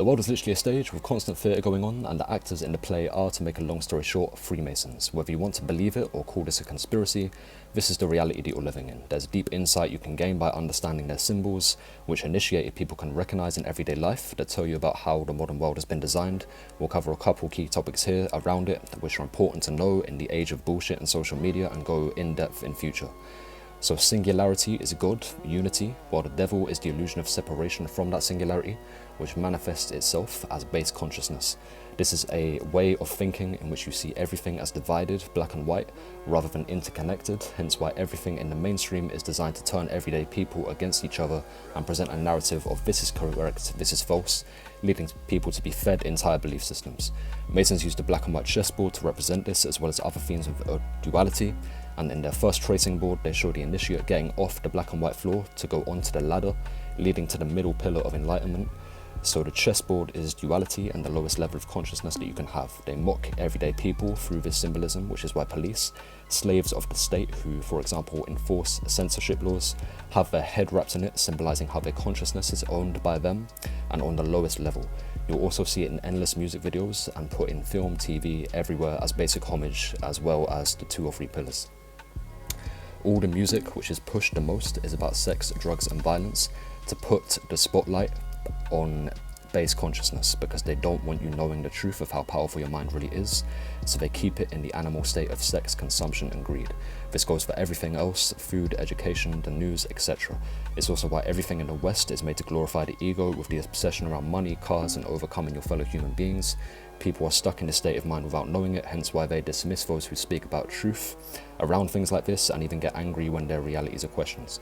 The world is literally a stage with constant theatre going on, and the actors in the play are, to make a long story short, Freemasons. Whether you want to believe it or call this a conspiracy, this is the reality that you're living in. There's deep insight you can gain by understanding their symbols, which initiated people can recognise in everyday life, that tell you about how the modern world has been designed. We'll cover a couple key topics here around it, which are important to know in the age of bullshit and social media, and go in depth in future. So singularity is God, unity, while the devil is the illusion of separation from that singularity, which manifests itself as base consciousness. This is a way of thinking in which you see everything as divided, black and white, rather than interconnected, hence why everything in the mainstream is designed to turn everyday people against each other and present a narrative of this is correct, this is false, leading people to be fed entire belief systems. Masons use the black and white chessboard to represent this, as well as other themes of duality, and in their first tracing board they show the initiate getting off the black and white floor to go onto the ladder, leading to the middle pillar of enlightenment. So the chessboard is duality and the lowest level of consciousness that you can have. They mock everyday people through this symbolism, which is why police, slaves of the state who, for example, enforce censorship laws, have their head wrapped in it, symbolizing how their consciousness is owned by them, and on the lowest level. You'll also see it in endless music videos and put in film, TV, everywhere as basic homage, as well as the 2 or 3 pillars. All the music which is pushed the most is about sex, drugs and violence, to put the spotlight on base consciousness, because they don't want you knowing the truth of how powerful your mind really is, so they keep it in the animal state of sex, consumption and greed. This goes for everything else: food, education, the news, etc. It's also why everything in the West is made to glorify the ego, with the obsession around money, cars and overcoming your fellow human beings. People are stuck in this state of mind without knowing it, hence why they dismiss those who speak about truth around things like this, and even get angry when their realities are questioned.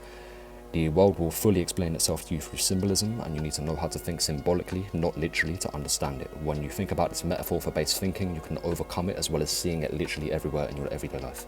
The world will fully explain itself to you through symbolism, and you need to know how to think symbolically, not literally, to understand it. When you think about this metaphor for base thinking, you can overcome it, as well as seeing it literally everywhere in your everyday life.